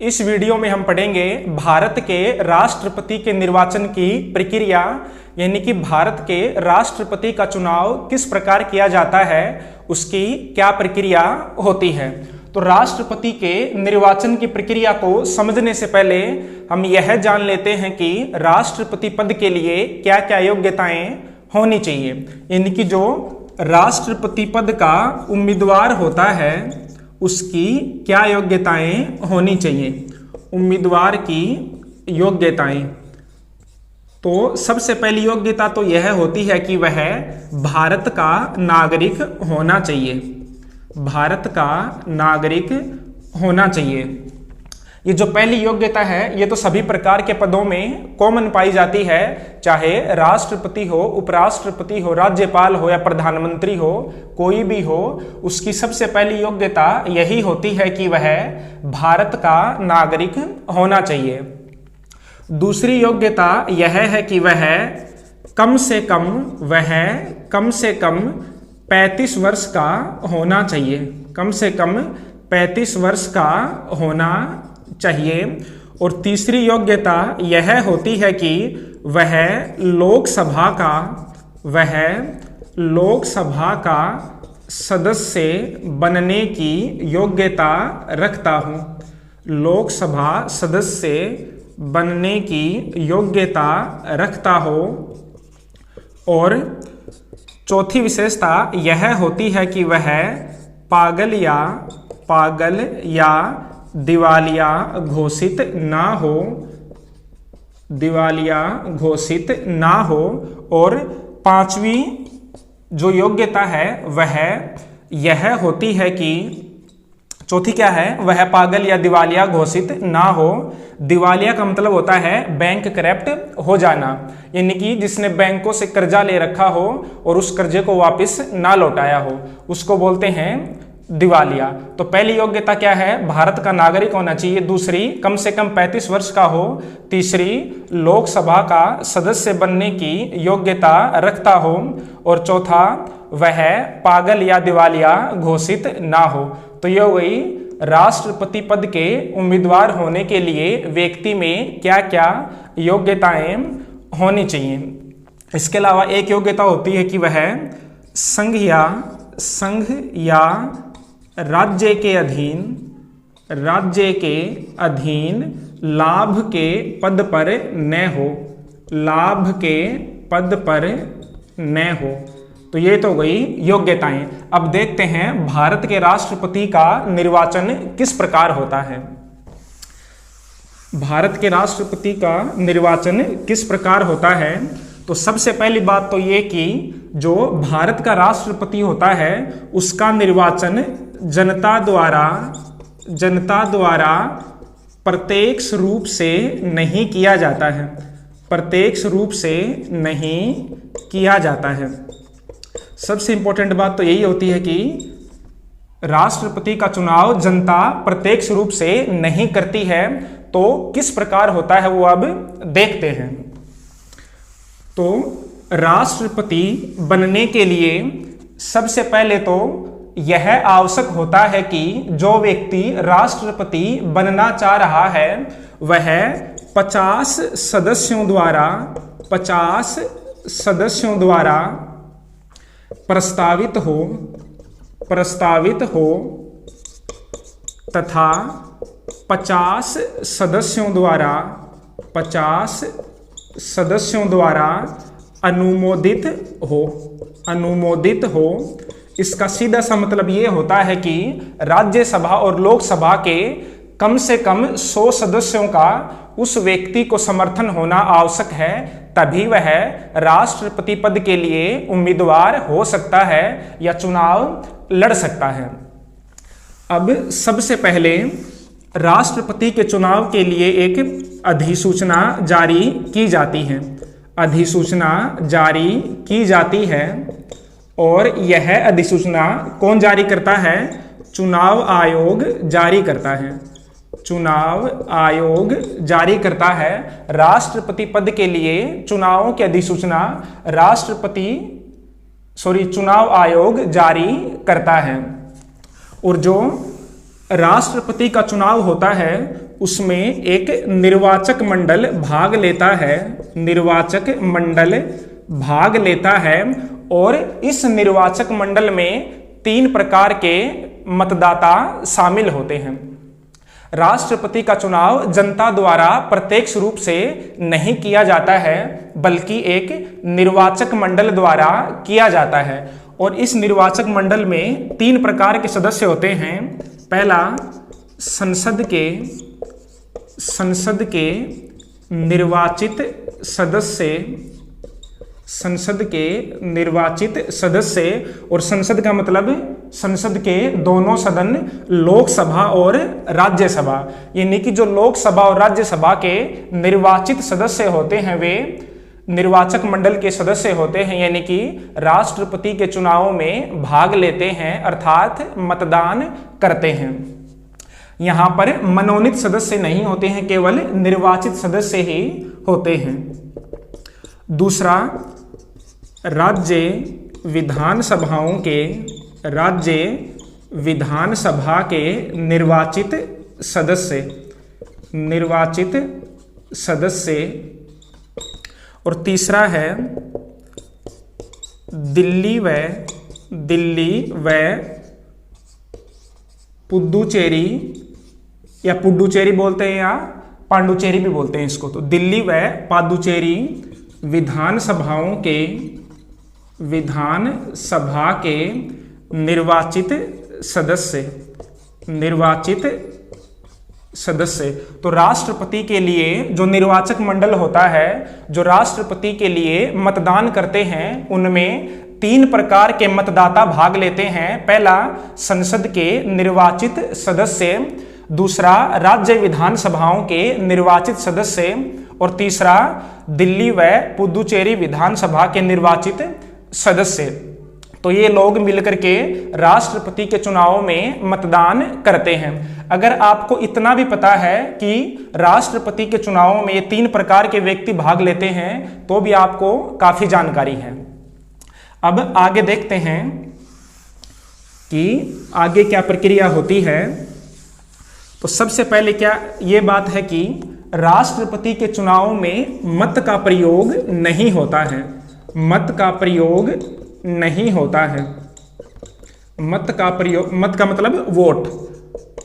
इस वीडियो में हम पढ़ेंगे भारत के राष्ट्रपति के निर्वाचन की प्रक्रिया, यानी कि भारत के राष्ट्रपति का चुनाव किस प्रकार किया जाता है, उसकी क्या प्रक्रिया होती है। तो राष्ट्रपति के निर्वाचन की प्रक्रिया को समझने से पहले हम यह जान लेते हैं कि राष्ट्रपति पद के लिए क्या क्या योग्यताएं होनी चाहिए। यानी कि जो राष्ट्रपति पद का उम्मीदवार होता है उसकी क्या योग्यताएं होनी चाहिए। उम्मीदवार की योग्यताएं, तो सबसे पहली योग्यता तो यह होती है कि वह भारत का नागरिक होना चाहिए। भारत का नागरिक होना चाहिए। ये जो पहली योग्यता है ये तो सभी प्रकार के पदों में कॉमन पाई जाती है, चाहे राष्ट्रपति हो, उपराष्ट्रपति हो, राज्यपाल हो या प्रधानमंत्री हो, कोई भी हो, उसकी सबसे पहली योग्यता यही होती है कि वह भारत का नागरिक होना चाहिए। दूसरी योग्यता यह है कि वह कम से कम 35 वर्ष का होना चाहिए। कम से कम 35 वर्ष का होना चाहिए। और तीसरी योग्यता यह होती है कि वह लोकसभा का सदस्य बनने की योग्यता रखता हूं। लोकसभा सदस्य बनने की योग्यता रखता हो। और चौथी विशेषता यह होती है कि वह पागल या दिवालिया घोषित ना हो। और पांचवी जो योग्यता है वह यह होती है कि चौथी क्या है, वह पागल या दिवालिया घोषित ना हो। दिवालिया का मतलब होता है बैंक करप्ट हो जाना, यानी कि जिसने बैंकों से कर्जा ले रखा हो और उस कर्जे को वापस ना लौटाया हो, उसको बोलते हैं दिवालिया। तो पहली योग्यता क्या है, भारत का नागरिक होना चाहिए। दूसरी, कम से कम 35 वर्ष का हो। तीसरी, लोकसभा का सदस्य बनने की योग्यता रखता हो। और चौथा, वह पागल या दिवालिया घोषित ना हो। तो यह वही राष्ट्रपति पद के उम्मीदवार होने के लिए व्यक्ति में क्या क्या योग्यताएं होनी चाहिए। इसके अलावा एक योग्यता होती है कि वह संघ या राज्य के अधीन लाभ के पद पर न हो। तो ये तो गई योग्यताएं। अब देखते हैं भारत के राष्ट्रपति का निर्वाचन किस प्रकार होता है। भारत के राष्ट्रपति का निर्वाचन किस प्रकार होता है। तो सबसे पहली बात तो ये कि जो भारत का राष्ट्रपति होता है उसका निर्वाचन जनता द्वारा प्रत्यक्ष रूप से नहीं किया जाता है। प्रत्यक्ष रूप से नहीं किया जाता है। सबसे इंपॉर्टेंट बात तो यही होती है कि राष्ट्रपति का चुनाव जनता प्रत्यक्ष रूप से नहीं करती है। तो किस प्रकार होता है वो अब देखते हैं। तो राष्ट्रपति बनने के लिए सबसे पहले तो यह आवश्यक होता है कि जो व्यक्ति राष्ट्रपति बनना चाह रहा है वह 50 सदस्यों द्वारा प्रस्तावित हो तथा 50 सदस्यों द्वारा अनुमोदित हो। इसका सीधा सा मतलब ये होता है कि राज्यसभा और लोकसभा के कम से कम 100 सदस्यों का उस व्यक्ति को समर्थन होना आवश्यक है, तभी वह राष्ट्रपति पद के लिए उम्मीदवार हो सकता है या चुनाव लड़ सकता है। अब सबसे पहले राष्ट्रपति के चुनाव के लिए एक अधिसूचना जारी की जाती है। और यह अधिसूचना कौन जारी करता है, चुनाव आयोग जारी करता है। राष्ट्रपति पद के लिए चुनावों की अधिसूचना चुनाव आयोग जारी करता है। और जो राष्ट्रपति का चुनाव होता है उसमें एक निर्वाचक मंडल भाग लेता है, निर्वाचक मंडल भाग लेता है, और इस निर्वाचक मंडल में 3 प्रकार के मतदाता शामिल होते हैं। राष्ट्रपति का चुनाव जनता द्वारा प्रत्यक्ष रूप से नहीं किया जाता है, बल्कि एक निर्वाचक मंडल द्वारा किया जाता है, और इस निर्वाचक मंडल में 3 प्रकार के सदस्य होते हैं। पहला, संसद के निर्वाचित सदस्य, संसद के निर्वाचित सदस्य, और संसद का मतलब संसद के दोनों सदन, लोकसभा और राज्यसभा, यानी कि जो लोकसभा और राज्यसभा के निर्वाचित सदस्य होते हैं वे निर्वाचक मंडल के सदस्य होते हैं, यानी कि राष्ट्रपति के चुनाव में भाग लेते हैं, अर्थात मतदान करते हैं। यहां पर मनोनीत सदस्य नहीं होते हैं, केवल निर्वाचित सदस्य ही होते हैं। दूसरा, राज्य विधानसभा के निर्वाचित सदस्य, और तीसरा है दिल्ली व पुडुचेरी, या पुडुचेरी बोलते हैं या पांडुचेरी भी बोलते हैं इसको, तो दिल्ली व पांडुचेरी विधानसभा के निर्वाचित सदस्य। तो राष्ट्रपति के लिए जो निर्वाचक मंडल होता है, जो राष्ट्रपति के लिए मतदान करते हैं, उनमें 3 प्रकार के मतदाता भाग लेते हैं। पहला, संसद के निर्वाचित सदस्य, दूसरा राज्य विधानसभाओं के निर्वाचित सदस्य, और तीसरा दिल्ली व पुडुचेरी विधानसभा के निर्वाचित सदस्य। तो ये लोग मिलकर के राष्ट्रपति के चुनाव में मतदान करते हैं। अगर आपको इतना भी पता है कि राष्ट्रपति के चुनाव में ये 3 प्रकार के व्यक्ति भाग लेते हैं, तो भी आपको काफी जानकारी है। अब आगे देखते हैं कि आगे क्या प्रक्रिया होती है। तो सबसे पहले क्या ये बात है कि राष्ट्रपति के चुनाव में मत का प्रयोग नहीं होता है, मत का प्रयोग नहीं होता है। मत का मतलब वोट,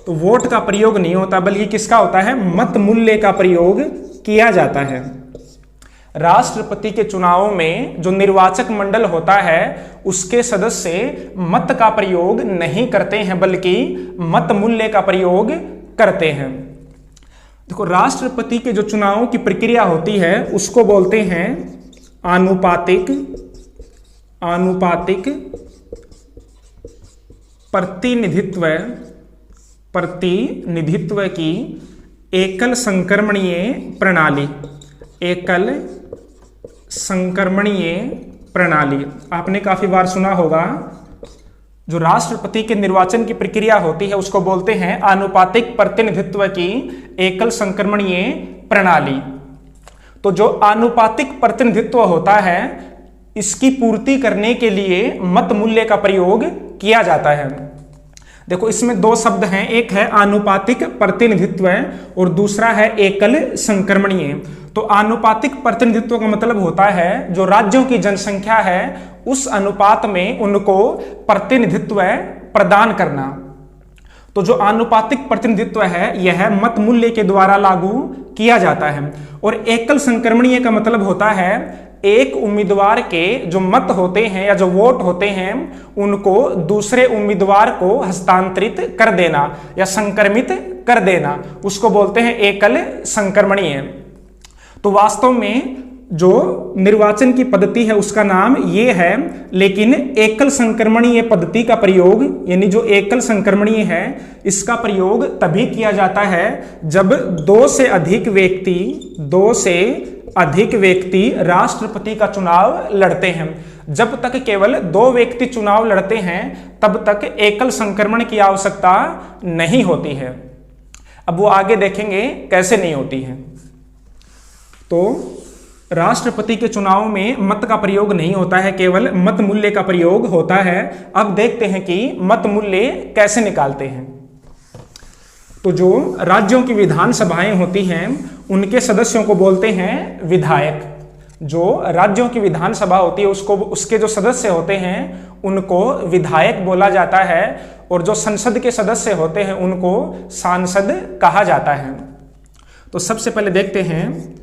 तो वोट का प्रयोग नहीं होता, बल्कि किसका होता है, मत मूल्य का प्रयोग किया जाता है। राष्ट्रपति के चुनाव में जो निर्वाचक मंडल होता है, उसके सदस्य मत का प्रयोग नहीं करते हैं, बल्कि मत मूल्य का प्रयोग करते हैं। देखो, राष्ट्रपति के जो चुनाव की प्रक्रिया होती है उसको बोलते हैं आनुपातिक प्रतिनिधित्व की एकल संक्रमणीय प्रणाली। आपने काफी बार सुना होगा, जो राष्ट्रपति के निर्वाचन की प्रक्रिया होती है उसको बोलते हैं आनुपातिक प्रतिनिधित्व की एकल संक्रमणीय प्रणाली। तो जो आनुपातिक प्रतिनिधित्व होता है, इसकी पूर्ति करने के लिए मत मूल्य का प्रयोग किया जाता है। देखो, इसमें 2 शब्द हैं, एक है आनुपातिक प्रतिनिधित्व और दूसरा है एकल संक्रमणीय। तो आनुपातिक प्रतिनिधित्व का मतलब होता है जो राज्यों की जनसंख्या है उस अनुपात में उनको प्रतिनिधित्व प्रदान करना। तो जो आनुपातिक प्रतिनिधित्व है यह मत मूल्य के द्वारा लागू किया जाता है। और एकल संक्रमणीय का मतलब होता है एक उम्मीदवार के जो मत होते हैं या जो वोट होते हैं उनको दूसरे उम्मीदवार को हस्तांतरित कर देना या संक्रमित कर देना, उसको बोलते हैं एकल संक्रमणीय। तो वास्तव में जो निर्वाचन की पद्धति है उसका नाम ये है, लेकिन एकल संक्रमणीय पद्धति का प्रयोग, यानी जो एकल संक्रमणीय है इसका प्रयोग तभी किया जाता है जब 2 से अधिक व्यक्ति राष्ट्रपति का चुनाव लड़ते हैं। जब तक केवल 2 व्यक्ति चुनाव लड़ते हैं तब तक एकल संक्रमण की आवश्यकता नहीं होती है। अब वो आगे देखेंगे कैसे नहीं होती है। तो राष्ट्रपति के चुनाव में मत का प्रयोग नहीं होता है, केवल मत मूल्य का प्रयोग होता है। अब देखते हैं कि मत मूल्य कैसे निकालते हैं। तो जो राज्यों की विधानसभाएं होती हैं उनके सदस्यों को बोलते हैं विधायक। जो राज्यों की विधानसभा होती है उसको, उसके जो सदस्य होते हैं उनको विधायक बोला जाता है, और जो संसद के सदस्य होते हैं उनको सांसद कहा जाता है। तो सबसे पहले देखते हैं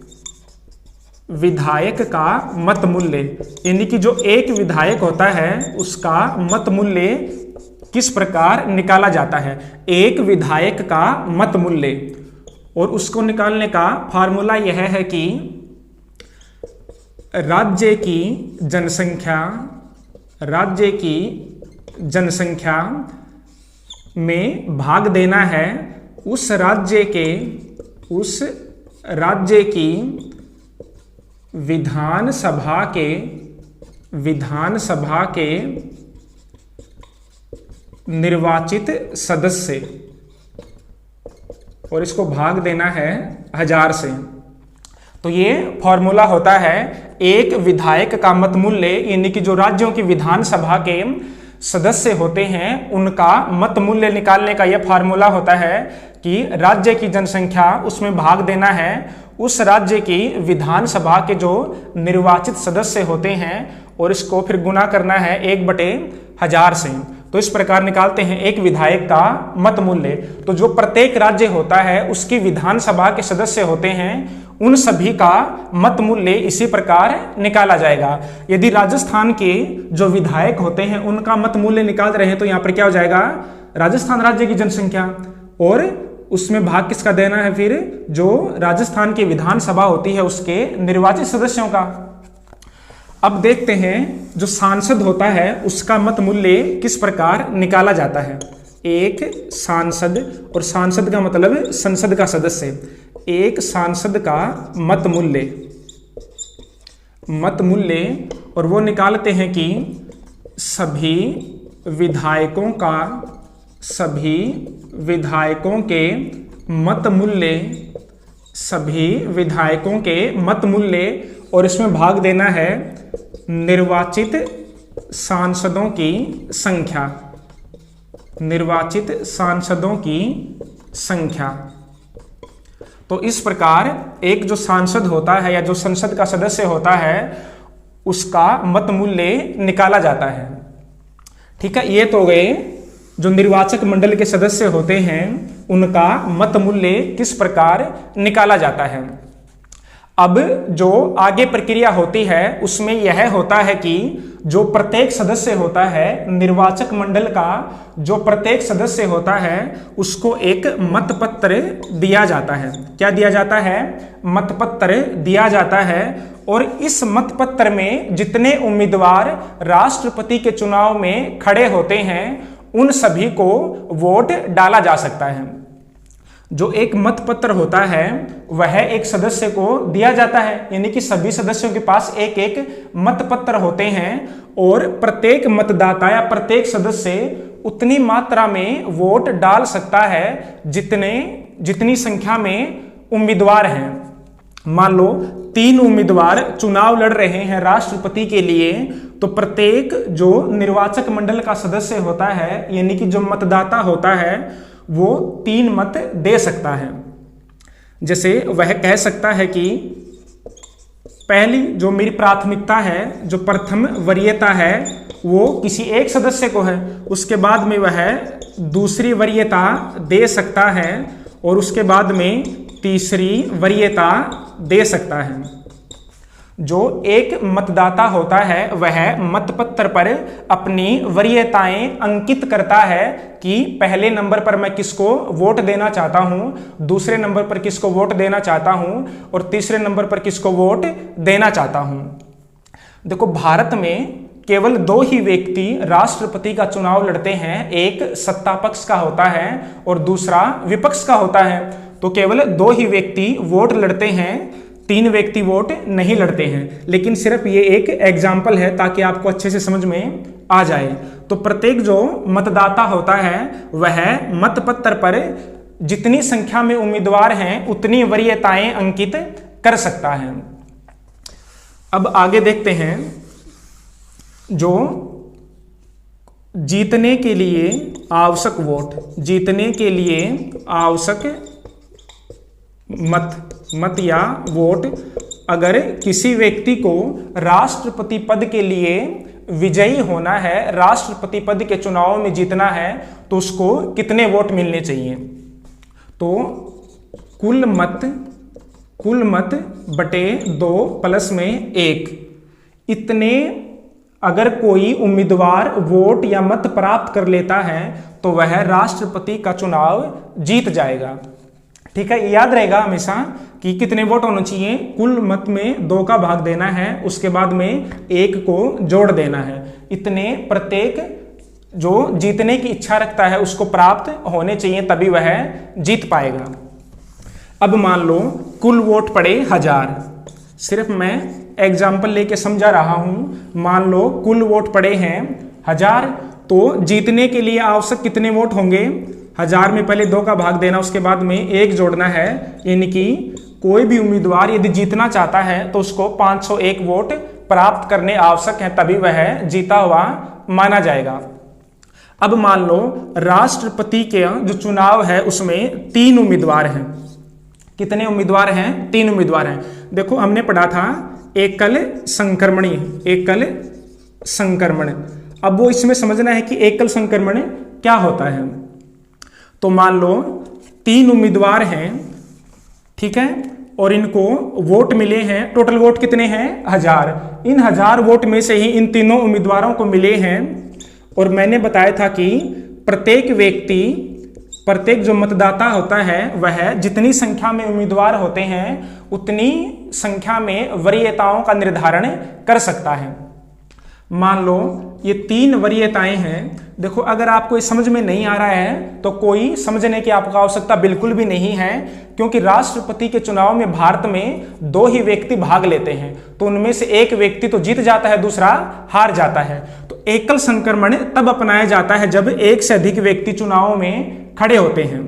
विधायक का मत मूल्य, यानी कि जो एक विधायक होता है उसका मत मूल्य किस प्रकार निकाला जाता है। एक विधायक का मत मूल्य, और उसको निकालने का फॉर्मूला यह है कि राज्य की जनसंख्या में भाग देना है उस राज्य की विधानसभा के निर्वाचित सदस्य, और इसको भाग देना है 1000 से। तो ये फॉर्मूला होता है एक विधायक का मत मूल्य, यानी कि जो राज्यों की विधानसभा के सदस्य होते हैं उनका मत मूल्य निकालने का यह फॉर्मूला होता है कि राज्य की जनसंख्या उसमें भाग देना है उस राज्य की विधानसभा के जो निर्वाचित सदस्य होते हैं, और इसको फिर गुना करना है 1/1000 से। तो इस प्रकार निकालते हैं एक विधायक का मत मूल्य। तो जो प्रत्येक राज्य होता है उसकी विधानसभा के सदस्य होते हैं उन सभी का मत मूल्य इसी प्रकार निकाला जाएगा। यदि राजस्थान के जो विधायक होते हैं उनका मत मूल्य निकाल रहे हैं तो यहाँ पर क्या हो जाएगा, राजस्थान राज्य की जनसंख्या, और उसमें भाग किसका देना है, फिर जो राजस्थान की विधानसभा होती है उसके निर्वाचित सदस्यों का। अब देखते हैं जो सांसद होता है उसका मत मूल्य किस प्रकार निकाला जाता है। एक सांसद, और सांसद का मतलब संसद का सदस्य, एक सांसद का मत मूल्य, और वो निकालते हैं कि सभी विधायकों के मत मूल्य, और इसमें भाग देना है निर्वाचित सांसदों की संख्या। तो इस प्रकार एक जो सांसद होता है या जो संसद का सदस्य होता है उसका मत मूल्य निकाला जाता है। ठीक है, ये तो गए जो निर्वाचक मंडल के सदस्य होते हैं उनका मत मूल्य किस प्रकार निकाला जाता है। अब जो आगे प्रक्रिया होती है उसमें यह होता है कि जो प्रत्येक सदस्य होता है निर्वाचक मंडल का, जो प्रत्येक सदस्य होता है उसको एक मतपत्र दिया जाता है। क्या दिया जाता है, मतपत्र दिया जाता है, और इस मतपत्र में जितने उम्मीदवार राष्ट्रपति के चुनाव में खड़े होते हैं उन सभी को वोट डाला जा सकता है। जो एक मतपत्र होता है वह एक सदस्य को दिया जाता है, यानी कि सभी सदस्यों के पास एक एक मतपत्र होते हैं, और प्रत्येक मतदाता या प्रत्येक सदस्य उतनी मात्रा में वोट डाल सकता है जितनी संख्या में उम्मीदवार हैं। मान लो 3 उम्मीदवार चुनाव लड़ रहे हैं राष्ट्रपति के लिए, तो प्रत्येक जो निर्वाचक मंडल का सदस्य होता है यानी कि जो मतदाता होता है वो 3 मत दे सकता है। जैसे वह कह सकता है कि पहली जो मेरी प्राथमिकता है, जो प्रथम वरीयता है वो किसी एक सदस्य को है, उसके बाद में वह दूसरी वरीयता दे सकता है, और उसके बाद में तीसरी वरीयता दे सकता है। जो एक मतदाता होता है वह मतपत्र पर अपनी वरीयताएं अंकित करता है कि पहले नंबर पर मैं किसको वोट देना चाहता हूं, दूसरे नंबर पर किसको वोट देना चाहता हूं, और तीसरे नंबर पर किसको वोट देना चाहता हूं। देखो, भारत में केवल 2 ही व्यक्ति राष्ट्रपति का चुनाव लड़ते हैं, एक सत्ता पक्ष का होता है और दूसरा विपक्ष का होता है। तो केवल 2 ही व्यक्ति वोट लड़ते हैं, 3 व्यक्ति वोट नहीं लड़ते हैं। लेकिन सिर्फ ये एक एग्जाम्पल है ताकि आपको अच्छे से समझ में आ जाए। तो प्रत्येक जो मतदाता होता है वह मतपत्र पर जितनी संख्या में उम्मीदवार हैं उतनी वरीयताएं अंकित कर सकता है। अब आगे देखते हैं, जीतने के लिए आवश्यक वोट, जीतने के लिए आवश्यक मत या वोट, अगर किसी व्यक्ति को राष्ट्रपति पद के लिए विजयी होना है, राष्ट्रपति पद के चुनाव में जीतना है, तो उसको कितने वोट मिलने चाहिए? तो कुल मत बटे 2 प्लस में 1, इतने अगर कोई उम्मीदवार वोट या मत प्राप्त कर लेता है तो वह राष्ट्रपति का चुनाव जीत जाएगा। ठीक है, याद रहेगा हमेशा कि कितने वोट होने चाहिए। कुल मत में 2 का भाग देना है, उसके बाद में 1 को जोड़ देना है। इतने प्रत्येक जो जीतने की इच्छा रखता है उसको प्राप्त होने चाहिए, तभी वह जीत पाएगा। अब मान लो कुल वोट पड़े 1000, सिर्फ मैं एग्जाम्पल लेके समझा रहा हूं। मान लो कुल वोट पड़े हैं 1000, तो जीतने के लिए आवश्यक कितने वोट होंगे? 1000 में पहले 2 का भाग देना, उसके बाद में 1 जोड़ना है, यानी कि कोई भी उम्मीदवार यदि जीतना चाहता है तो उसको 501 वोट प्राप्त करने आवश्यक है, तभी वह जीता हुआ माना जाएगा। अब मान लो राष्ट्रपति के जो चुनाव है उसमें 3 उम्मीदवार हैं। कितने उम्मीदवार हैं? 3 उम्मीदवार हैं। देखो हमने पढ़ा था एकल संक्रमण। अब वो इसमें समझना है कि एकल संक्रमण क्या होता है। तो मान लो 3 उम्मीदवार हैं, ठीक है, और इनको वोट मिले हैं। टोटल वोट कितने हैं? 1000। इन 1000 वोट में से ही इन तीनों उम्मीदवारों को मिले हैं। और मैंने बताया था कि प्रत्येक जो मतदाता होता है वह जितनी संख्या में उम्मीदवार होते हैं उतनी संख्या में वरीयताओं का निर्धारण कर सकता है। मान लो ये 3 वरीयताएं हैं। देखो अगर आपको ये समझ में नहीं आ रहा है तो कोई समझने की आपको आवश्यकता बिल्कुल भी नहीं है, क्योंकि राष्ट्रपति के चुनाव में भारत में 2 ही व्यक्ति भाग लेते हैं, तो उनमें से एक व्यक्ति तो जीत जाता है, दूसरा हार जाता है। तो एकल संक्रमण तब अपनाया जाता है जब एक से अधिक व्यक्ति चुनाव में खड़े होते हैं।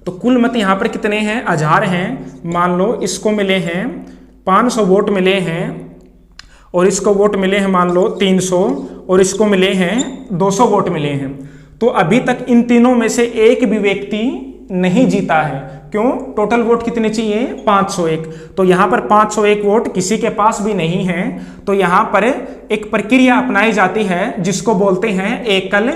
तो कुल मत यहां पर कितने हैं? 1000 हैं। मान लो इसको मिले हैं 500 वोट मिले हैं, और इसको वोट मिले हैं मान लो 300, और इसको मिले हैं 200 वोट मिले हैं। तो अभी तक इन तीनों में से एक भी व्यक्ति नहीं जीता है। क्यों? टोटल वोट कितने चाहिए? 501। तो यहां पर 501 वोट किसी के पास भी नहीं है। तो यहां पर एक प्रक्रिया अपनाई जाती है जिसको बोलते हैं एकल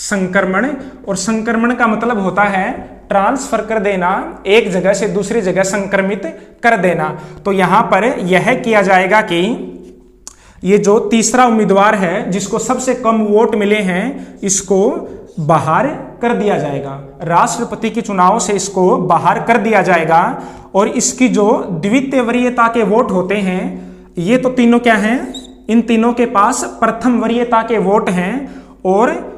संक्रमण। और संक्रमण का मतलब होता है ट्रांसफर कर देना, एक जगह से दूसरी जगह संक्रमित कर देना। तो यहां पर यह किया जाएगा कि ये जो तीसरा उम्मीदवार है जिसको सबसे कम वोट मिले हैं, इसको बाहर कर दिया जाएगा। राष्ट्रपति के चुनाव से इसको बाहर कर दिया जाएगा। और इसकी जो द्वितीय वरीयता के वोट होते हैं, ये तो तीनों क्या हैं? इन तीनों के पास प्रथम वरीयता के वोट हैं। और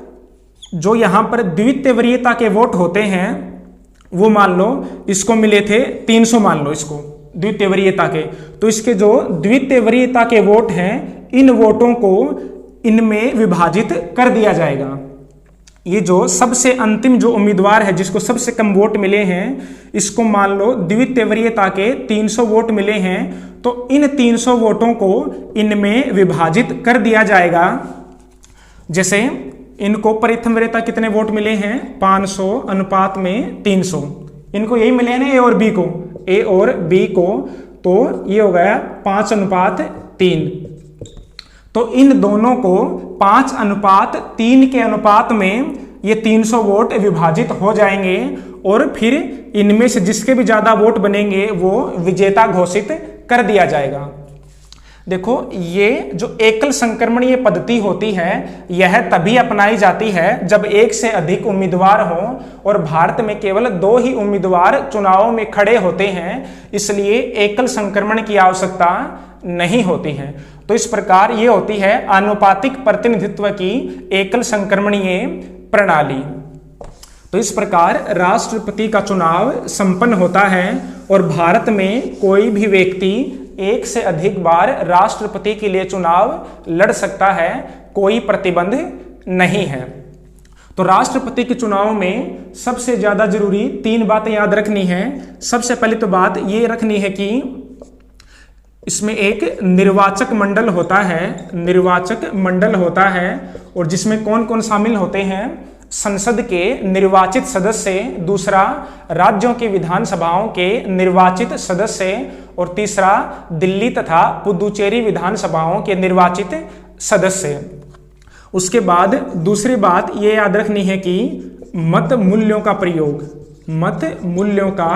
जो यहां पर द्वितीय वरीयता के वोट होते हैं वो मान लो इसको मिले थे 300, मान लो इसको द्वितीय वरीयता के। तो इसके जो द्वितीय वरीयता के वोट हैं, इन वोटों को इनमें विभाजित कर दिया जाएगा। ये जो सबसे अंतिम जो उम्मीदवार है जिसको सबसे कम वोट मिले हैं, इसको मान लो द्वितीय वरीयता के 300 वोट मिले हैं, तो इन 300 वोटों को इनमें विभाजित कर दिया जाएगा। जैसे इनको प्रथम वरीयता कितने वोट मिले हैं? 500 अनुपात में 300। इनको यही मिले हैं ना, ए और बी को। तो ये हो गया 5:3। तो इन दोनों को 5:3 के अनुपात में ये 300 वोट विभाजित हो जाएंगे, और फिर इनमें से जिसके भी ज्यादा वोट बनेंगे वो विजेता घोषित कर दिया जाएगा। देखो ये जो एकल संक्रमण ये पद्धति होती है, यह तभी अपनाई जाती है जब एक से अधिक उम्मीदवार हो और भारत में केवल 2 ही उम्मीदवार चुनाव में खड़े होते हैं। इसलिए एकल संक्रमण की आवश्यकता नहीं होती है। तो इस प्रकार ये होती है आनुपातिक प्रतिनिधित्व की एकल संक्रमणीय प्रणाली। तो इस प्रकार राष्ट्रपति का चुनाव संपन्न होता है और भारत में कोई भी व्यक्ति एक से अधिक बार राष्ट्रपति के लिए चुनाव लड़ सकता है, कोई प्रतिबंध नहीं है। तो राष्ट्रपति के चुनाव में सबसे ज्यादा जरूरी 3 बातें याद रखनी है। सबसे पहले तो बात ये रखनी है कि इसमें एक निर्वाचक मंडल होता है, निर्वाचक मंडल होता है, और जिसमें कौन कौन शामिल होते हैं? संसद के निर्वाचित सदस्य, दूसरा राज्यों की विधानसभाओं के निर्वाचित सदस्य, और तीसरा दिल्ली तथा पुदुचेरी विधानसभाओं के निर्वाचित सदस्य। उसके बाद दूसरी बात ये याद रखनी है कि मत मूल्यों का प्रयोग, मत मूल्यों का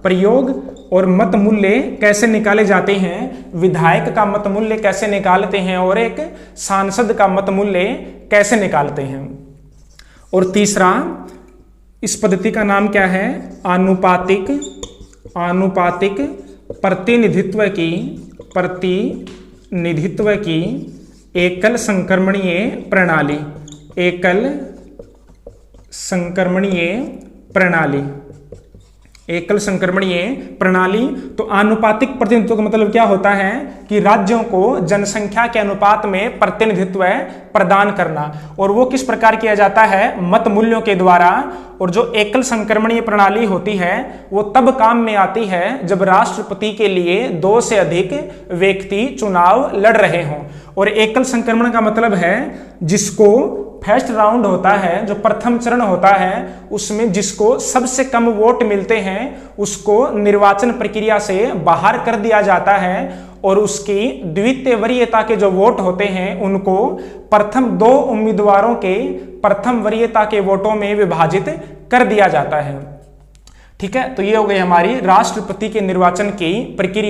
प्रयोग, और मत मूल्य कैसे निकाले जाते हैं? विधायक का मत मूल्य कैसे निकालते हैं और एक सांसद का मत मूल्य कैसे निकालते हैं? और तीसरा, इस पद्धति का नाम क्या है? आनुपातिक, आनुपातिक प्रतिनिधित्व की, प्रतिनिधित्व की एकल संक्रमणीय प्रणाली, एकल संक्रमणीय प्रणाली, एकल संक्रमणीय प्रणाली। तो आनुपातिक प्रतिनिधित्व का मतलब क्या होता है? कि राज्यों को जनसंख्या के अनुपात में प्रतिनिधित्व प्रदान करना, और वो किस प्रकार किया जाता है? मत मूल्यों के द्वारा। और जो एकल संक्रमणीय प्रणाली होती है वो तब काम में आती है जब राष्ट्रपति के लिए 2 से अधिक व्यक्ति चुनाव लड़ रहे हों। और एकल संक्रमण का मतलब है जिसको फर्स्ट राउंड होता है, जो प्रथम चरण होता है, उसमें जिसको सबसे कम वोट मिलते हैं उसको निर्वाचन प्रक्रिया से बाहर कर दिया जाता है, और उसकी द्वितीय वरीयता के जो वोट होते हैं उनको प्रथम 2 उम्मीदवारों के प्रथम वरीयता के वोटों में विभाजित कर दिया जाता है। ठीक है, तो ये हो गई हमारी राष्ट्रपति के निर्वाचन की प्रक्रिया।